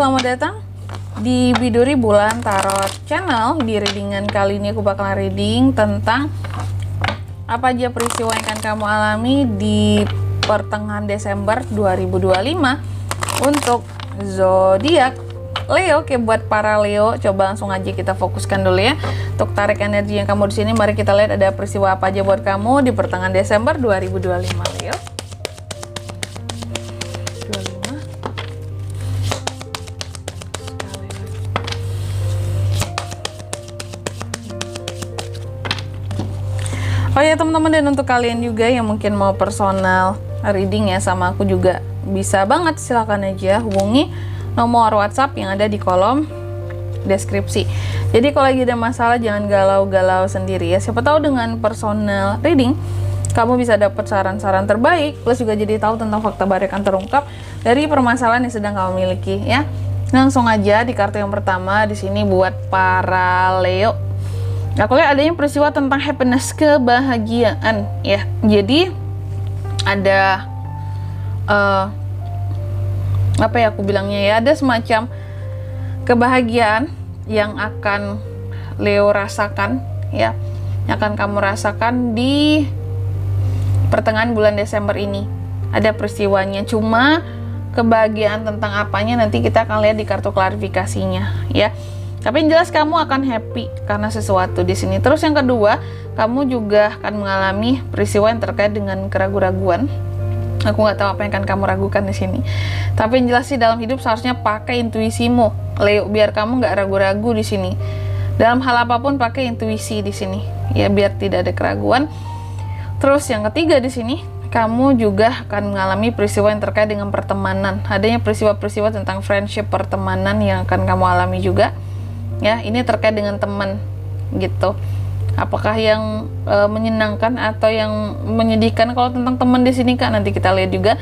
selamat datang di Biduri Bulan Tarot Channel. Di readingan kali ini aku bakalan reading tentang apa aja peristiwa yang akan kamu alami di pertengahan Desember 2025 untuk zodiak Leo. Oke, buat para Leo, coba langsung aja kita fokuskan dulu ya. Untuk tarik energi yang kamu di sini, mari kita lihat ada peristiwa apa aja buat kamu di pertengahan Desember 2025 Leo. Oh ya teman-teman, dan untuk kalian juga yang mungkin mau personal reading ya sama aku juga bisa banget, silahkan aja hubungi nomor WhatsApp yang ada di kolom deskripsi. Jadi kalau lagi ada masalah jangan galau-galau sendiri ya, siapa tahu dengan personal reading kamu bisa dapat saran-saran terbaik, plus juga jadi tahu tentang fakta baru yang terungkap dari permasalahan yang sedang kamu miliki ya. Langsung aja di kartu yang pertama di sini buat para Leo. Aku lihat adanya peristiwa tentang happiness, kebahagiaan ya. Jadi ada apa ya aku bilangnya ya, ada semacam kebahagiaan yang akan Leo rasakan ya, yang akan kamu rasakan di pertengahan bulan Desember ini. Ada peristiwanya, cuma kebahagiaan tentang apanya nanti kita akan lihat di kartu klarifikasinya ya. Tapi yang jelas kamu akan happy karena sesuatu di sini. Terus yang kedua, kamu juga akan mengalami peristiwa yang terkait dengan keraguan-raguan. Aku nggak tahu apa yang akan kamu ragukan di sini. Tapi yang jelas sih dalam hidup seharusnya pakai intuisimu, Leo, biar kamu nggak ragu-ragu di sini. Dalam hal apapun pakai intuisi di sini, ya biar tidak ada keraguan. Terus yang ketiga di sini, kamu juga akan mengalami peristiwa yang terkait dengan pertemanan. Adanya peristiwa-peristiwa tentang friendship, pertemanan yang akan kamu alami juga. Ya, ini terkait dengan teman gitu. Apakah yang menyenangkan atau yang menyedihkan? Kalau tentang teman di sini Kak, nanti kita lihat juga.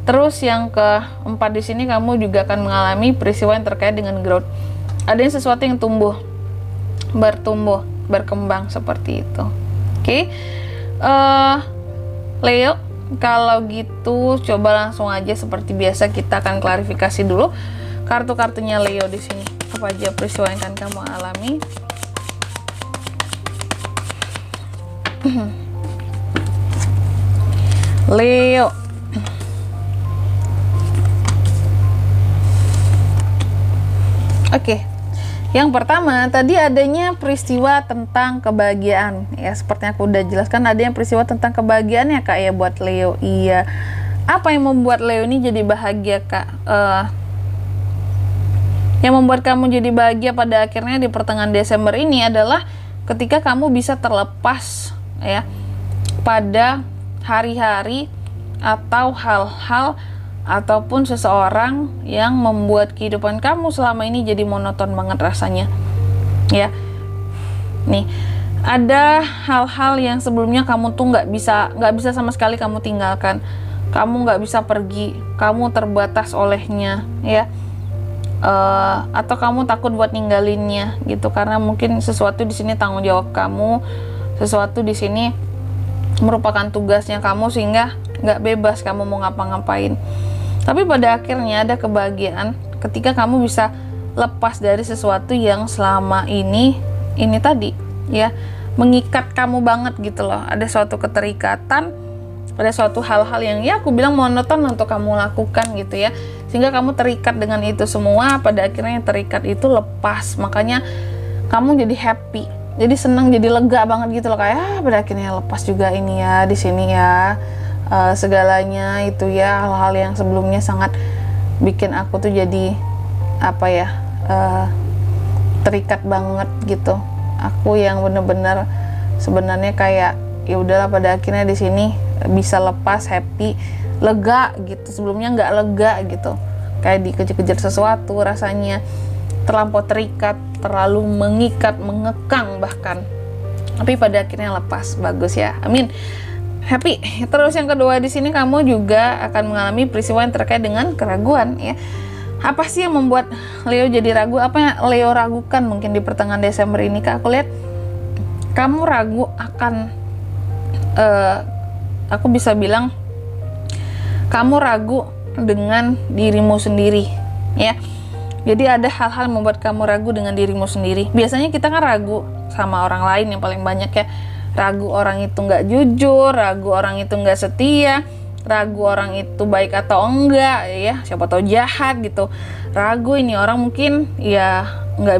Terus yang keempat di sini kamu juga akan mengalami peristiwa yang terkait dengan growth. Adanya sesuatu yang tumbuh, bertumbuh, berkembang seperti itu. Oke. Leo, kalau gitu coba langsung aja seperti biasa kita akan klarifikasi dulu kartu-kartunya Leo di sini. Apa aja peristiwa yang akan kamu alami? Leo. Oke. Yang pertama, tadi adanya peristiwa tentang kebahagiaan. Ya, seperti yang aku udah jelaskan, adanya peristiwa tentang kebahagiaan ya Kak ya buat Leo. Iya. Apa yang membuat Leo ini jadi bahagia Kak? Yang membuat kamu jadi bahagia pada akhirnya di pertengahan Desember ini adalah ketika kamu bisa terlepas ya pada hari-hari atau hal-hal ataupun seseorang yang membuat kehidupan kamu selama ini jadi monoton banget rasanya ya. Nih, ada hal-hal yang sebelumnya kamu tuh nggak bisa sama sekali kamu tinggalkan, kamu nggak bisa pergi, kamu terbatas olehnya ya. Atau kamu takut buat ninggalinnya gitu, karena mungkin sesuatu di sini tanggung jawab kamu, sesuatu di sini merupakan tugasnya kamu sehingga nggak bebas kamu mau ngapa-ngapain. Tapi pada akhirnya ada kebahagiaan ketika kamu bisa lepas dari sesuatu yang selama ini tadi ya mengikat kamu banget gitu loh. Ada suatu keterikatan, ada suatu hal-hal yang ya aku bilang monoton untuk kamu lakukan gitu ya, sehingga kamu terikat dengan itu semua. Pada akhirnya yang terikat itu lepas, makanya kamu jadi happy, jadi senang, jadi lega banget gitu loh, kayak pada akhirnya lepas juga ini ya di sini ya, segalanya itu ya, hal-hal yang sebelumnya sangat bikin aku tuh jadi apa ya, terikat banget gitu. Aku yang bener-bener sebenarnya kayak ya udahlah, pada akhirnya di sini bisa lepas, happy, lega gitu. Sebelumnya nggak lega gitu, kayak dikejar-kejar sesuatu, rasanya terlampau terikat, terlalu mengikat, mengekang bahkan. Tapi pada akhirnya lepas, bagus ya, amin, happy. Terus yang kedua di sini kamu juga akan mengalami peristiwa yang terkait dengan keraguan ya. Apa sih yang membuat Leo jadi ragu? Apa yang Leo ragukan mungkin di pertengahan Desember ini Kak? Aku lihat kamu ragu akan aku bisa bilang kamu ragu dengan dirimu sendiri ya. Jadi ada hal-hal yang membuat kamu ragu dengan dirimu sendiri. Biasanya kita kan ragu sama orang lain yang paling banyak ya. Ragu orang itu nggak jujur, ragu orang itu nggak setia, ragu orang itu baik atau enggak ya, siapa tahu jahat gitu. Ragu ini orang mungkin ya nggak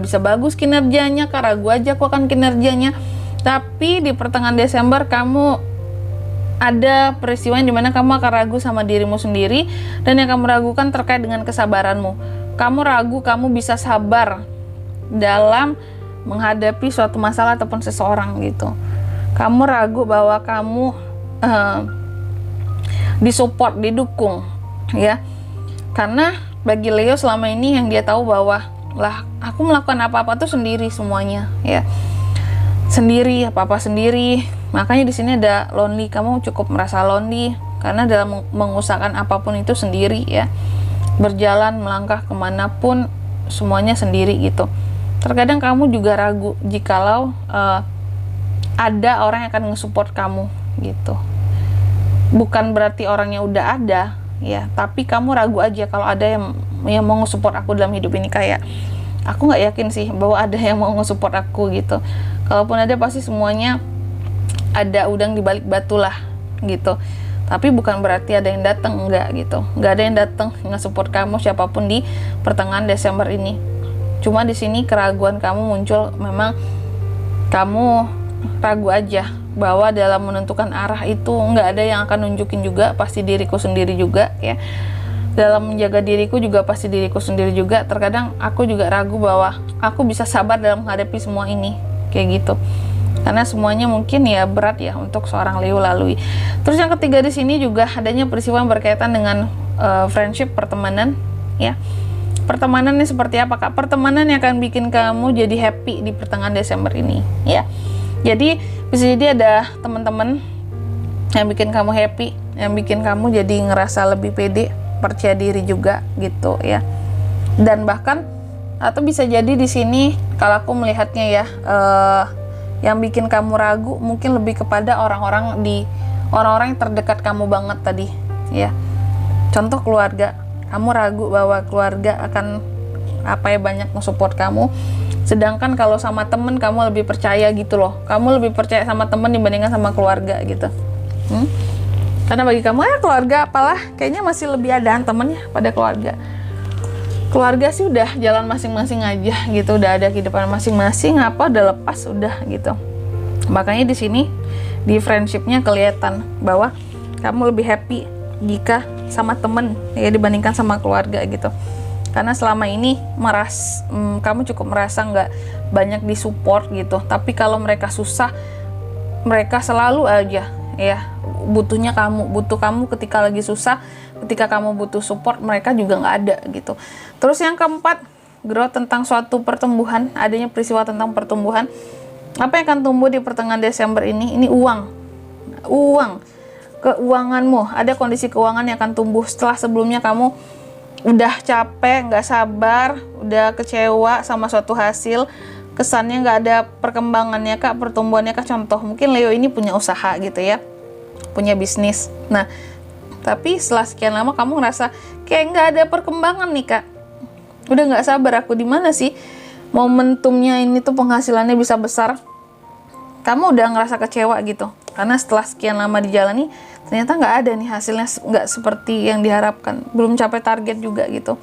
bisa bagus kinerjanya, Kak, ragu aja kok akan kinerjanya. Tapi di pertengahan Desember kamu ada peristiwa yang dimana kamu akan ragu sama dirimu sendiri, dan yang kamu ragukan terkait dengan kesabaranmu. Kamu ragu kamu bisa sabar dalam menghadapi suatu masalah ataupun seseorang gitu. Kamu ragu bahwa kamu disupport, didukung ya. Karena bagi Leo selama ini yang dia tahu bahwa lah aku melakukan apa-apa tuh sendiri semuanya ya. Sendiri, apa-apa sendiri. Makanya di sini ada lonely, kamu cukup merasa lonely karena dalam mengusahakan apapun itu sendiri ya. Berjalan, melangkah kemanapun semuanya sendiri gitu. Terkadang kamu juga ragu jikalau ada orang yang akan nge-support kamu gitu. Bukan berarti orangnya udah ada ya, tapi kamu ragu aja kalau ada yang mau nge-support aku dalam hidup ini. Kayak aku nggak yakin sih bahwa ada yang mau nge-support aku gitu. Kalaupun ada pasti semuanya ada udang di balik batu lah gitu. Tapi bukan berarti ada yang datang, enggak gitu. Enggak ada yang datang nge-support kamu siapapun di pertengahan Desember ini. Cuma di sini keraguan kamu muncul, memang kamu ragu aja bahwa dalam menentukan arah itu enggak ada yang akan nunjukin juga, pasti diriku sendiri juga ya. Dalam menjaga diriku juga pasti diriku sendiri juga. Terkadang aku juga ragu bahwa aku bisa sabar dalam menghadapi semua ini kayak gitu. Karena semuanya mungkin ya berat ya untuk seorang Leo lalui. Terus yang ketiga di sini juga adanya peristiwa yang berkaitan dengan friendship, pertemanan ya. Pertemanannya seperti apa, Kak? Pertemanan yang akan bikin kamu jadi happy di pertengahan Desember ini ya. Jadi bisa jadi ada teman-teman yang bikin kamu happy, yang bikin kamu jadi ngerasa lebih pede, percaya diri juga gitu ya. Dan bahkan atau bisa jadi di sini kalau aku melihatnya ya, yang bikin kamu ragu mungkin lebih kepada orang-orang yang terdekat kamu banget tadi ya. Contoh keluarga, kamu ragu bahwa keluarga akan banyak nge-support kamu, sedangkan kalau sama temen kamu lebih percaya gitu loh. Kamu lebih percaya sama temen dibandingkan sama keluarga gitu. Karena bagi kamu keluarga apalah, kayaknya masih lebih adaan temennya pada keluarga. Keluarga sih udah jalan masing-masing aja gitu, udah ada kehidupan masing-masing, udah lepas udah gitu. Makanya di sini di friendshipnya kelihatan bahwa kamu lebih happy jika sama temen ya dibandingkan sama keluarga gitu. Karena selama ini kamu cukup merasa nggak banyak disupport gitu. Tapi kalau mereka susah, mereka selalu aja ya butuh kamu ketika lagi susah, ketika kamu butuh support, mereka juga nggak ada gitu. Terus yang keempat, growth, tentang suatu pertumbuhan, adanya peristiwa tentang pertumbuhan. Apa yang akan tumbuh di pertengahan Desember ini? Ini uang, keuanganmu, ada kondisi keuangan yang akan tumbuh setelah sebelumnya kamu udah capek, nggak sabar, udah kecewa sama suatu hasil, kesannya nggak ada perkembangannya, Kak, pertumbuhannya, Kak. Contoh, mungkin Leo ini punya usaha gitu ya, punya bisnis. Nah, tapi setelah sekian lama kamu ngerasa kayak nggak ada perkembangan nih, Kak. Udah nggak sabar aku, di mana sih momentumnya ini tuh penghasilannya bisa besar. Kamu udah ngerasa kecewa gitu. Karena setelah sekian lama dijalani, ternyata nggak ada nih hasilnya, nggak seperti yang diharapkan. Belum capai target juga gitu.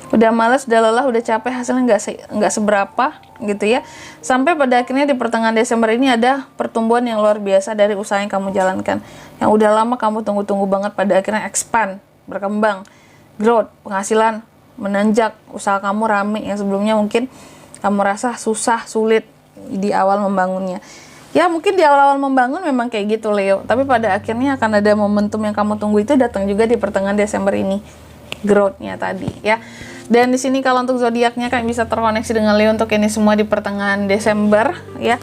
Udah malas, udah lelah, udah capek, hasilnya nggak seberapa gitu ya. Sampai pada akhirnya di pertengahan Desember ini ada pertumbuhan yang luar biasa dari usaha yang kamu jalankan. Yang udah lama kamu tunggu-tunggu banget, pada akhirnya expand, berkembang, growth, penghasilan menanjak, usaha kamu rame yang sebelumnya mungkin kamu rasa susah, sulit di awal membangunnya. Ya mungkin di awal-awal membangun memang kayak gitu Leo, tapi pada akhirnya akan ada momentum yang kamu tunggu itu datang juga di pertengahan Desember ini, growth-nya tadi ya. Dan di sini kalau untuk zodiaknya kan bisa terkoneksi dengan Leo untuk ini semua di pertengahan Desember ya.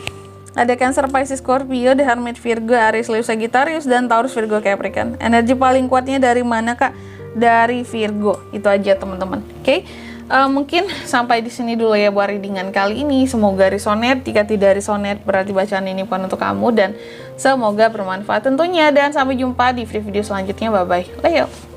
Ada Cancer, Pisces, Scorpio, The Hermit, Virgo, Aries, Leo, Sagittarius, dan Taurus, Virgo, Capricorn. Energi paling kuatnya dari mana, Kak? Dari Virgo. Itu aja teman-teman. Oke. Mungkin sampai di sini dulu ya buat readingan kali ini. Semoga resonate. Jika tidak resonate berarti bacaan ini bukan untuk kamu, dan semoga bermanfaat tentunya. Dan sampai jumpa di video selanjutnya. Bye bye Leo.